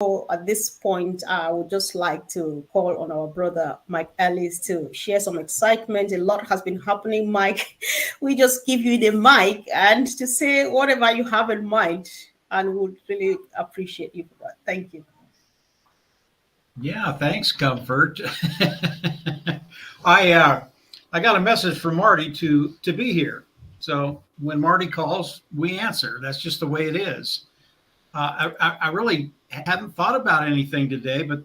at this point, I would just like to call on our brother Mike Ellis to share some excitement. A lot has been happening, Mike. We just give you the mic and to say whatever you have in mind, and we would really appreciate you for that. Thank you. Yeah, thanks, Comfort. I got a message from Marty to be here. So when Marty calls, we answer. That's just the way it is. I really haven't thought about anything today, but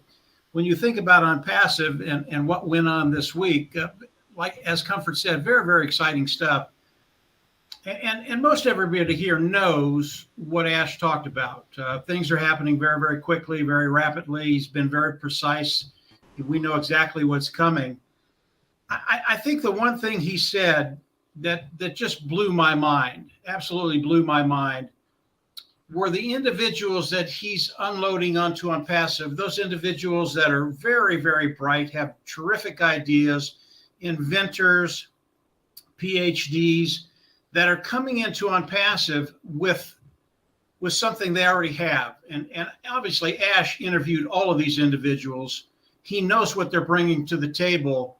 when you think about ONPASSIVE and what went on this week, like as Comfort said, very, very exciting stuff. And most everybody here knows what Ash talked about. Things are happening very, very quickly, very rapidly. He's been very precise. We know exactly what's coming. I think the one thing he said that just blew my mind, absolutely blew my mind, were the individuals that he's unloading onto ONPASSIVE, those individuals that are very, very bright, have terrific ideas, inventors, PhDs, that are coming into ONPASSIVE with something they already have. And obviously, Ash interviewed all of these individuals. He knows what they're bringing to the table,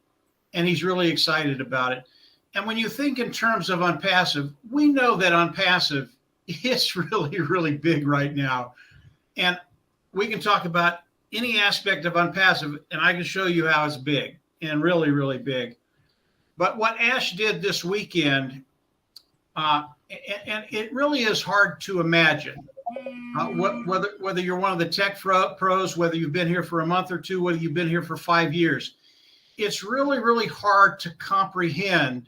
and he's really excited about it. And when you think in terms of ONPASSIVE, we know that ONPASSIVE is really, really big right now. And we can talk about any aspect of ONPASSIVE, and I can show you how it's big and really, really big. But what Ash did this weekend, and it really is hard to imagine, whether you're one of the tech pros, whether you've been here for a month or two, whether you've been here for 5 years, it's really, really hard to comprehend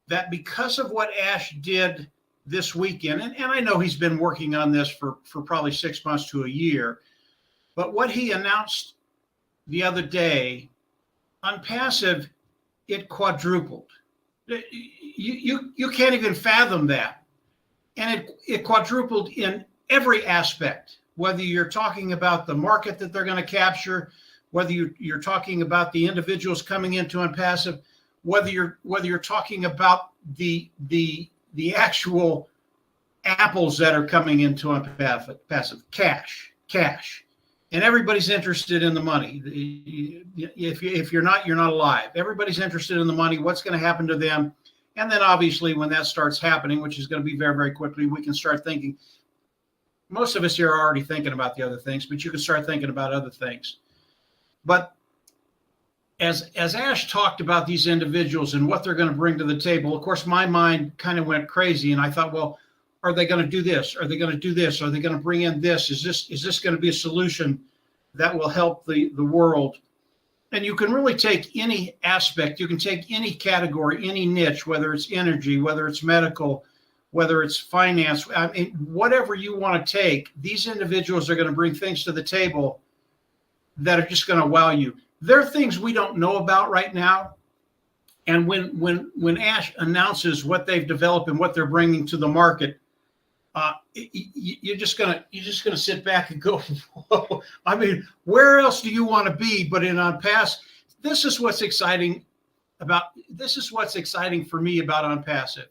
that because of what Ash did this weekend, and I know he's been working on this for probably 6 months to a year, but what he announced the other day, ONPASSIVE, it quadrupled. You can't even fathom that. And it quadrupled in every aspect, whether you're talking about the market that they're going to capture, whether you're talking about the individuals coming into ONPASSIVE, whether you're talking about the actual apples that are coming into ONPASSIVE, cash. And everybody's interested in the money. If you're not, you're not alive. Everybody's interested in the money, what's going to happen to them. And then obviously when that starts happening, which is going to be very, very quickly, we can start thinking. Most of us here are already thinking about the other things, but you can start thinking about other things. But as Ash talked about these individuals and what they're going to bring to the table, of course, my mind kind of went crazy. And I thought, well, are they going to do this? Are they going to do this? Are they going to bring in this? Is this going to be a solution that will help the world? And you can really take any aspect. You can take any category, any niche, whether it's energy, whether it's medical, whether it's finance, I mean, whatever you want to take, these individuals are going to bring things to the table that are just going to wow you. There are things we don't know about right now. And when Ash announces what they've developed and what they're bringing to the market, you're just gonna sit back and go, whoa. I mean, where else do you want to be but in ONPASSIVE? This is what's exciting for me about ONPASSIVE.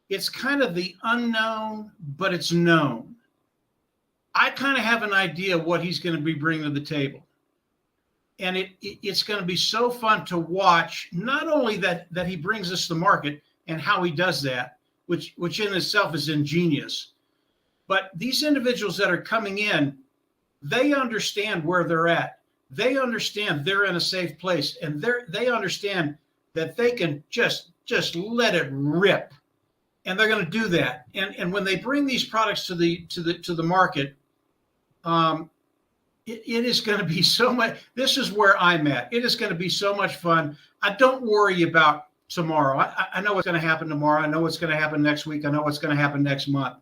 It's kind of the unknown, but it's known. I kind of have an idea of what he's going to be bringing to the table. And it's going to be so fun to watch, not only that he brings us to the market and how he does that, which in itself is ingenious, but these individuals that are coming in, they understand where they're at. They understand they're in a safe place, and they understand that they can just let it rip, and they're going to do that. And when they bring these products to the market, it is going to be so much. This is where I'm at. It is going to be so much fun. I don't worry about tomorrow. I know what's going to happen tomorrow. I know what's going to happen next week. I know what's going to happen next month.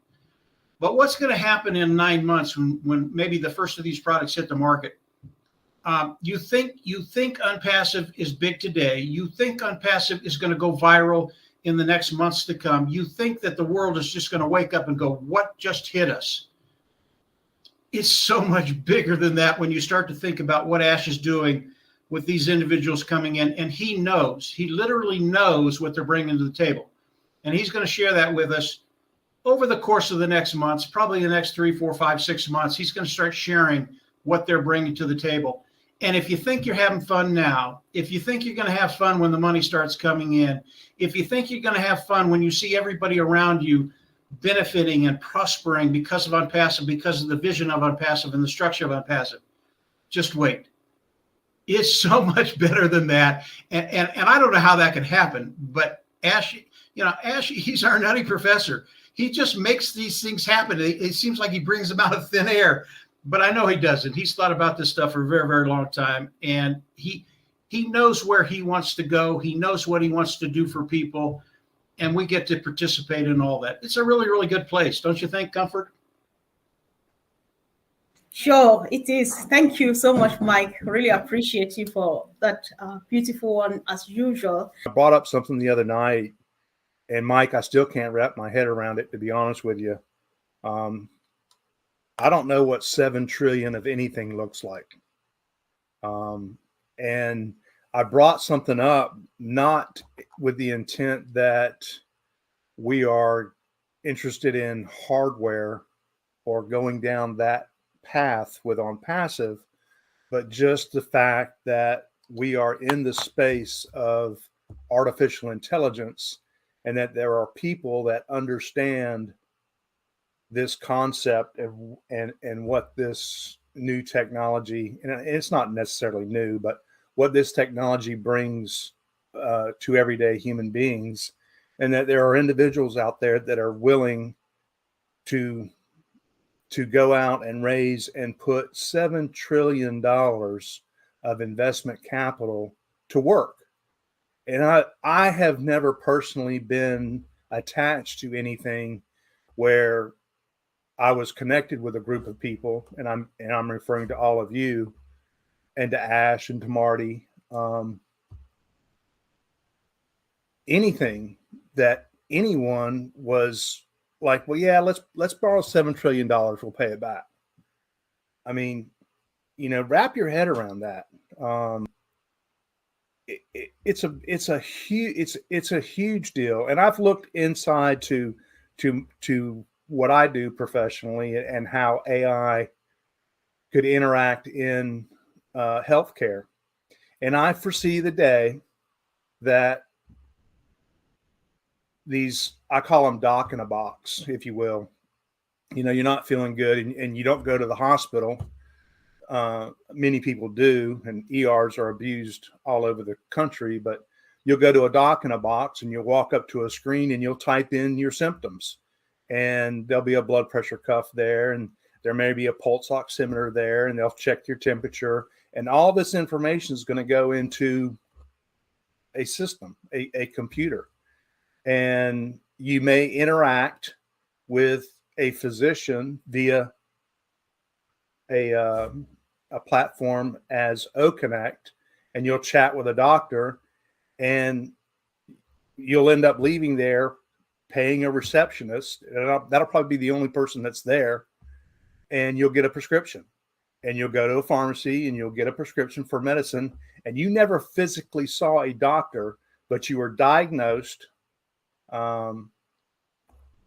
But what's going to happen in 9 months when maybe the first of these products hit the market? You think ONPASSIVE is big today. You think ONPASSIVE is going to go viral in the next months to come. You think that the world is just going to wake up and go, what just hit us? It's so much bigger than that when you start to think about what Ash is doing with these individuals coming in. And he literally knows what they're bringing to the table. And he's going to share that with us. over the course of the next months, probably the next 3, 4, 5, 6 months, he's going to start sharing what they're bringing to the table. And if you think you're having fun now, if you think you're going to have fun when the money starts coming in, if you think you're going to have fun when you see everybody around you benefiting and prospering because of ONPASSIVE, because of the vision of ONPASSIVE and the structure of ONPASSIVE, just wait. It's so much better than that. And I don't know how that can happen, but Ash, he's our nutty professor. He just makes these things happen. It seems like he brings them out of thin air, but I know he doesn't. He's thought about this stuff for a very, very long time. And he knows where he wants to go. He knows what he wants to do for people. And we get to participate in all that. It's a really, really good place. Don't you think, Comfort? Sure, it is. Thank you so much, Mike. Really appreciate you for that beautiful one, as usual. I brought up something the other night, and Mike, I still can't wrap my head around it, to be honest with you. I don't know what 7 trillion of anything looks like. And I brought something up, not with the intent that we are interested in hardware or going down that path with ONPASSIVE, but just the fact that we are in the space of artificial intelligence, and that there are people that understand this concept and what this new technology, and it's not necessarily new, but what this technology brings to everyday human beings, and that there are individuals out there that are willing to go out and raise and put $7 trillion of investment capital to work. And I have never personally been attached to anything where I was connected with a group of people, and I'm referring to all of you and to Ash and to Marty. Anything that anyone was like, well, yeah, let's borrow $7 trillion. We'll pay it back. I mean, wrap your head around that. It's a huge deal. And I've looked inside to what I do professionally and how AI could interact in healthcare. And I foresee the day that these, I call them doc in a box, if you will. You're not feeling good and you don't go to the hospital. Many people do, and ERs are abused all over the country, but you'll go to a doc in a box and you'll walk up to a screen and you'll type in your symptoms, and there'll be a blood pressure cuff there, and there may be a pulse oximeter there, and they'll check your temperature, and all this information is going to go into a system, a computer. And you may interact with a physician via a platform as OConnect, and you'll chat with a doctor, and you'll end up leaving there paying a receptionist. That'll probably be the only person that's there, and you'll get a prescription, and you'll go to a pharmacy and you'll get a prescription for medicine, and you never physically saw a doctor, but you were diagnosed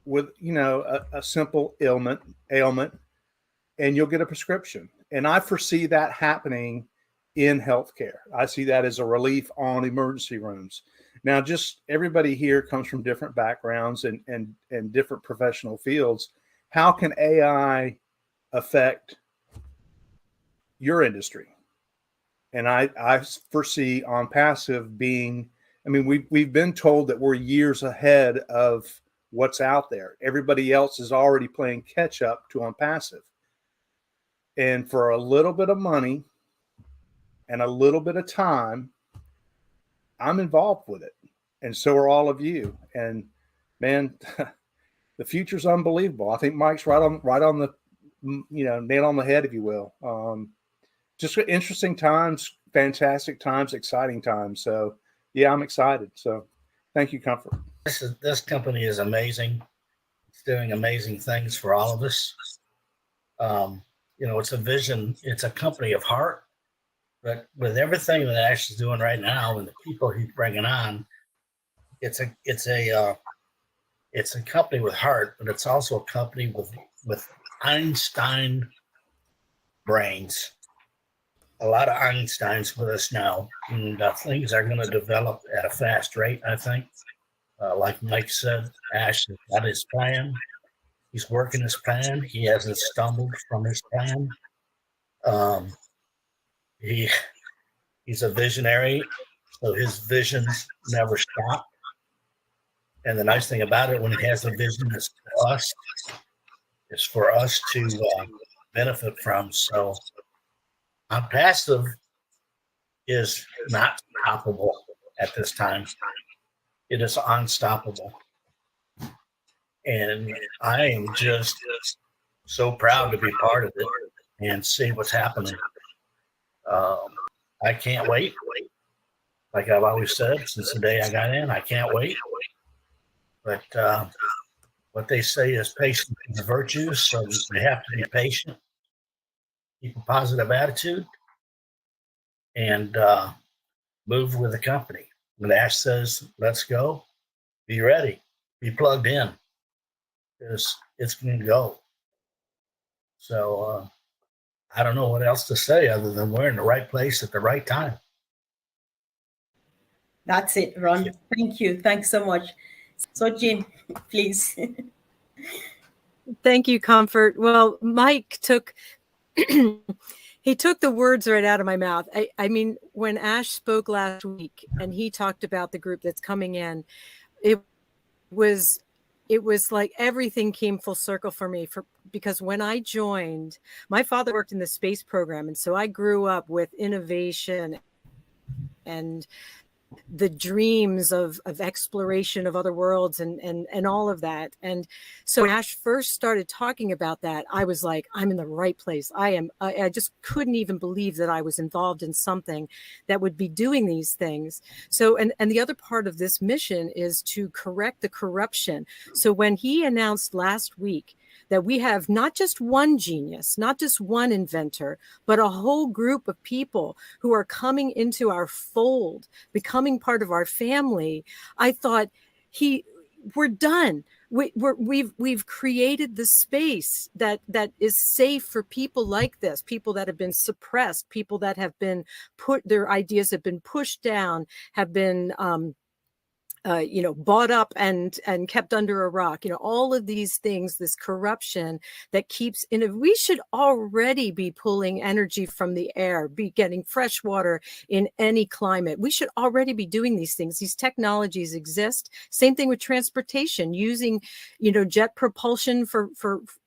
with a simple ailment, and you'll get a prescription. And I foresee that happening in healthcare. I see that as a relief on emergency rooms. Now, just everybody here comes from different backgrounds and different professional fields. How can AI affect your industry? And I foresee ONPASSIVE being, we've been told that we're years ahead of what's out there. Everybody else is already playing catch up to ONPASSIVE. And for a little bit of money and a little bit of time, I'm involved with it. And so are all of you. And man, the future's unbelievable. I think Mike's right on the, nail on the head, if you will. Just interesting times, fantastic times, exciting times. So yeah, I'm excited. So thank you, Comfort. This company is amazing. It's doing amazing things for all of us. It's a vision. It's a company of heart. But with everything that Ash is doing right now and the people he's bringing on, it's a It's a company with heart, but it's also a company with Einstein brains. A lot of Einsteins with us now, and things are going to develop at a fast rate, I think. Like Mike said, Ash has got his plan. He's working his plan. He hasn't stumbled from his plan. He's a visionary, so his visions never stop. And the nice thing about it, when he has a vision, is for us to benefit from. So ONPASSIVE is not stoppable at this time. It is unstoppable. And I am just so proud to be part of it and see what's happening. I can't wait. Like I've always said, since the day I got in, I can't wait. But what they say is patience is a virtue, so we have to be patient, keep a positive attitude, and move with the company. When Ash says, let's go, be ready, be plugged in, because it's going to go. So I don't know what else to say other than we're in the right place at the right time. That's it, Ron. Thank you. Thanks so much. So, Jeanne, please. Thank you, Comfort. Well, Mike took he took the words right out of my mouth. I mean, when Ash spoke last week and he talked about the group that's coming in, it was like everything came full circle for me, because when I joined, my father worked in the space program, and so I grew up with innovation and the dreams of exploration of other worlds and all of that. And so when Ash first started talking about that, I was like, I'm in the right place. I just couldn't even believe that I was involved in something that would be doing these things. So, and the other part of this mission is to correct the corruption. So when he announced last week that we have not just one genius, not just one inventor, but a whole group of people who are coming into our fold, becoming part of our family, I thought, we're done. We've created the space that is safe for people like this, people that have been suppressed, people that have been their ideas have been pushed down, have been bought up and kept under a rock, all of these things, this corruption that keeps in. We should already be pulling energy from the air, be getting fresh water in any climate. We should already be doing these things. These technologies exist. Same thing with transportation, using, jet propulsion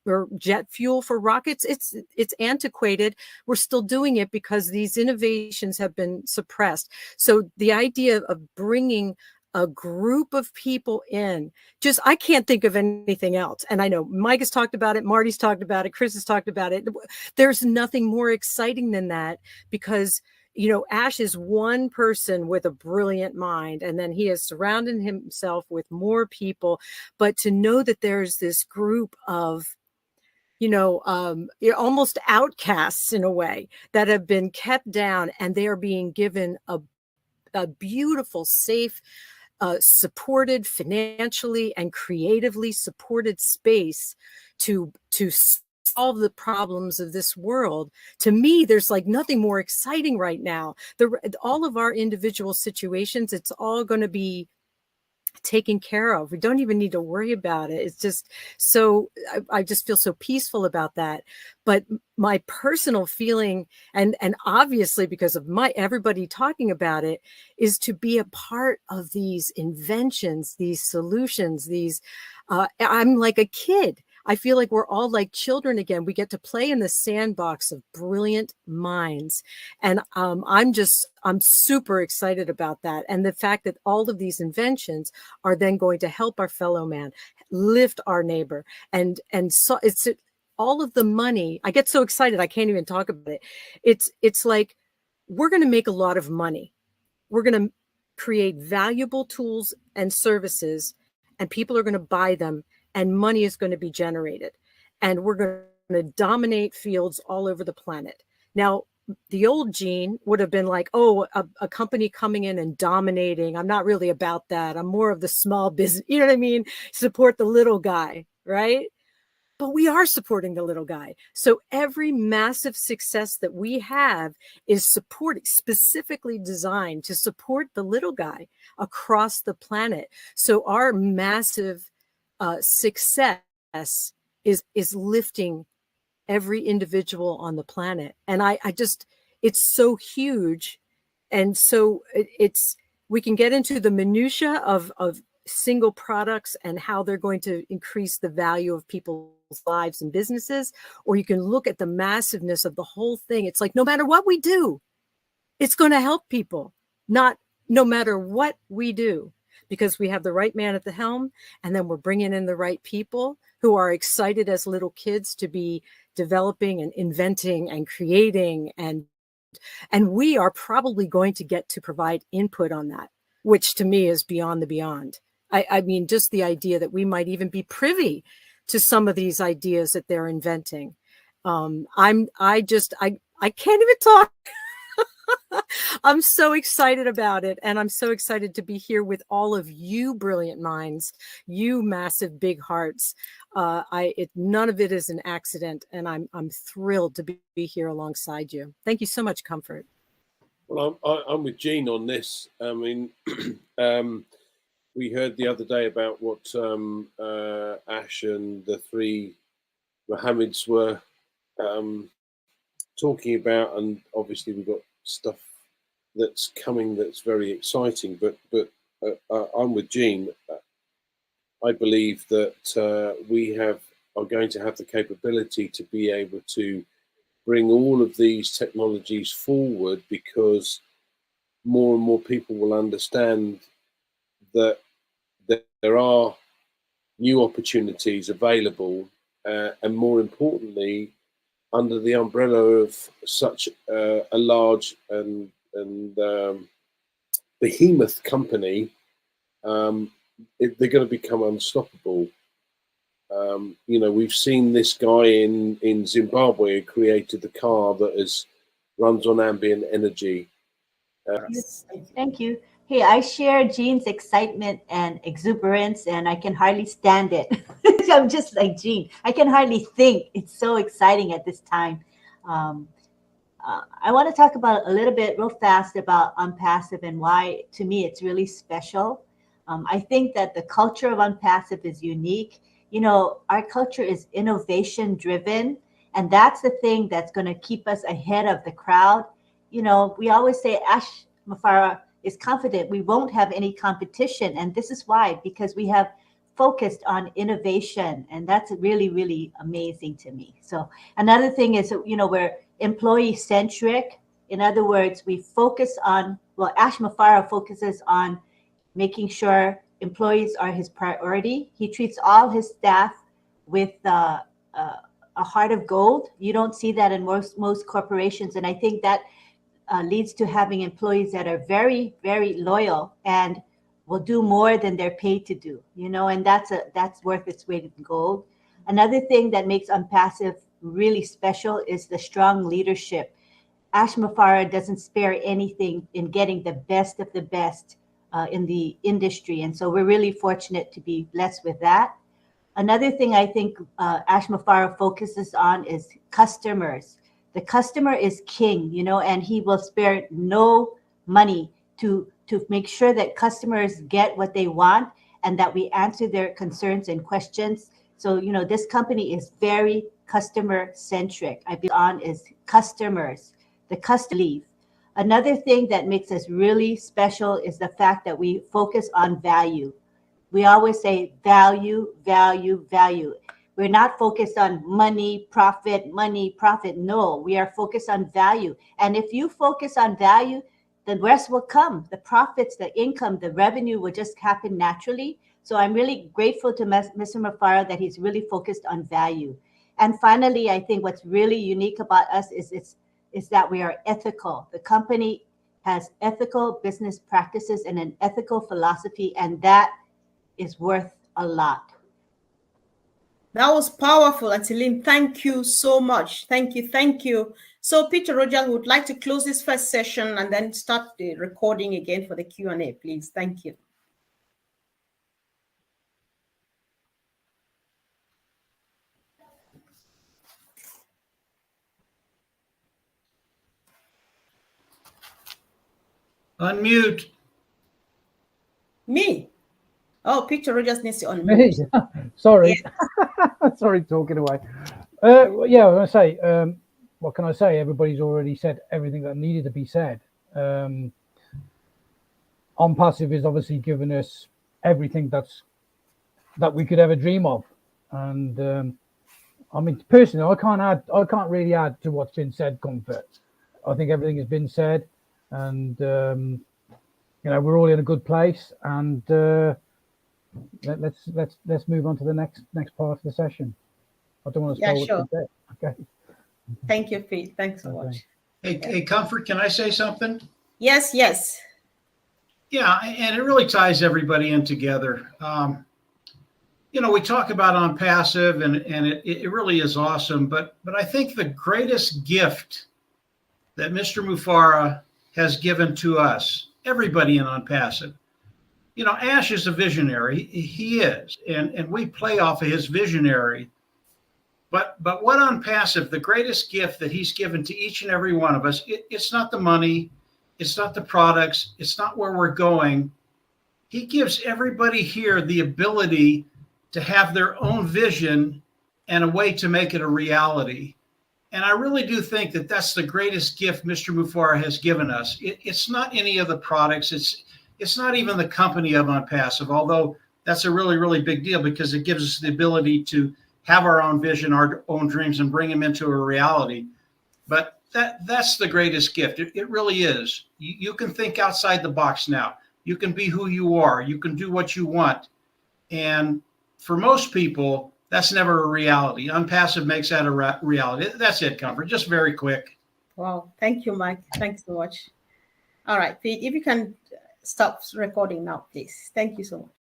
or jet fuel for rockets. It's antiquated. We're still doing it because these innovations have been suppressed. So the idea of bringing a group of people in, I can't think of anything else. And I know Mike has talked about it, Marty's talked about it, Chris has talked about it. There's nothing more exciting than that, because Ash is one person with a brilliant mind, and then he has surrounded himself with more people. But to know that there's this group of almost outcasts in a way that have been kept down, and they are being given a beautiful, safe, supported financially and creatively supported space to solve the problems of this world. To me, there's like nothing more exciting right now. All of our individual situations, it's all going to be taken care of. We don't even need to worry about it. It's just so, I just feel so peaceful about that. But my personal feeling, and obviously because of everybody talking about it, is to be a part of these inventions, these solutions, I'm like a kid. I feel like we're all like children again. We get to play in the sandbox of brilliant minds. And I'm super excited about that. And the fact that all of these inventions are then going to help our fellow man, lift our neighbor. And so it's all of the money. I get so excited, I can't even talk about it. It's like, we're going to make a lot of money. We're going to create valuable tools and services, and people are going to buy them, and money is going to be generated, and we're going to dominate fields all over the planet. Now, the old Jeanne would have been like, oh, a company coming in and dominating. I'm not really about that. I'm more of the small business, you know what I mean? Support the little guy, right? But we are supporting the little guy. So every massive success that we have is specifically designed to support the little guy across the planet. So our massive success is lifting every individual on the planet. And I just, it's so huge. And so we can get into the minutia of single products and how they're going to increase the value of people's lives and businesses, or you can look at the massiveness of the whole thing. It's like, no matter what we do, it's going to help people, no matter what we do, because we have the right man at the helm, and then we're bringing in the right people who are excited as little kids to be developing and inventing and creating, and we are probably going to get to provide input on that, which to me is beyond the beyond. I mean, just the idea that we might even be privy to some of these ideas that they're inventing. I can't even talk. I'm so excited about it. And I'm so excited to be here with all of you brilliant minds, you massive big hearts. None of it is an accident. And I'm thrilled to be here alongside you. Thank you so much, Comfort. Well, I'm with Jeanne on this. I mean, we heard the other day about what Ash and the three Mohammeds were talking about, and obviously we've got stuff that's coming that's very exciting. But I'm with Jeanne. I believe that we are going to have the capability to be able to bring all of these technologies forward, because more and more people will understand that there are new opportunities available, and more importantly, under the umbrella of such a large and behemoth company, they're going to become unstoppable. You know, we've seen this guy in Zimbabwe who created the car that runs on ambient energy. Yes, thank you. Hey, I share Jeanne's excitement and exuberance, and I can hardly stand it. I'm just like Jeanne. I can hardly think. It's so exciting at this time. I want to talk about a little bit real fast about ONPASSIVE and why, to me, it's really special. I think that the culture of ONPASSIVE is unique. You know, our culture is innovation driven, and that's the thing that's going to keep us ahead of the crowd. You know, we always say Ash Mufareh is confident we won't have any competition. And this is why, because we have focused on innovation. And that's really, really amazing to me. So another thing is, you know, we're employee centric. In other words, we focus on, well, Ash Mufareh focuses on making sure employees are his priority. He treats all his staff with a heart of gold. You don't see that in most corporations. And I think that leads to having employees that are very, very loyal and will do more than they're paid to do, you know, and that's worth its weight in gold. Another thing that makes ONPASSIVE really special is the strong leadership. Ash Mufareh doesn't spare anything in getting the best of the best in the industry. And so we're really fortunate to be blessed with that. Another thing I think Ash Mufareh focuses on is customers. The customer is king, you know, and he will spare no money to make sure that customers get what they want and that we answer their concerns and questions. So, you know, this company is very customer centric. I believe on is customers, the customer leave. Another thing that makes us really special is the fact that we focus on value. We always say value, value, value. We're not focused on money, profit. No, we are focused on value. And if you focus on value, the rest will come. The profits, the income, the revenue will just happen naturally. So I'm really grateful to Mr. Mufareh that he's really focused on value. And finally, I think what's really unique about us is that we are ethical. The company has ethical business practices and an ethical philosophy, and that is worth a lot. That was powerful, Auntie Lynn. Thank you so much. Thank you So Peter Rogers would like to close this first session and then start the recording again for the Q&A, please. Thank you. Unmute. Me? Oh, Peter Rogers needs to unmute. Me? Sorry. Yeah. Sorry, talking away. Yeah, I was going to say, what can I say? Everybody's already said everything that needed to be said. ONPASSIVE has obviously given us everything that we could ever dream of. And I mean, personally, I can't really add to what's been said, Comfort. I think everything has been said, and you know, we're all in a good place, and let's move on to the next part of the session. I don't want to spoil sure. it. Okay. Thank you, Pete. Thanks so much. Hey, Comfort, can I say something? Yes, yes. Yeah, and it really ties everybody in together. You know, we talk about ONPASSIVE, and it really is awesome. But I think the greatest gift that Mr. Mufareh has given to us, everybody in ONPASSIVE, you know, Ash is a visionary. He is, and we play off of his visionary. But what ONPASSIVE, the greatest gift that he's given to each and every one of us, it's not the money, it's not the products, it's not where we're going. He gives everybody here the ability to have their own vision and a way to make it a reality. And I really do think that that's the greatest gift Mr. Mufareh has given us. It's not any of the products. It's not even the company of ONPASSIVE, although that's a really, really big deal because it gives us the ability to have our own vision, our own dreams, and bring them into a reality. But that's the greatest gift. It really is. You can think outside the box now. You can be who you are. You can do what you want. And for most people, that's never a reality. ONPASSIVE makes that a reality. That's it, Comfort. Just very quick. Wow. Thank you, Mike. Thanks so much. All right, Pete, if you can stop recording now, please. Thank you so much.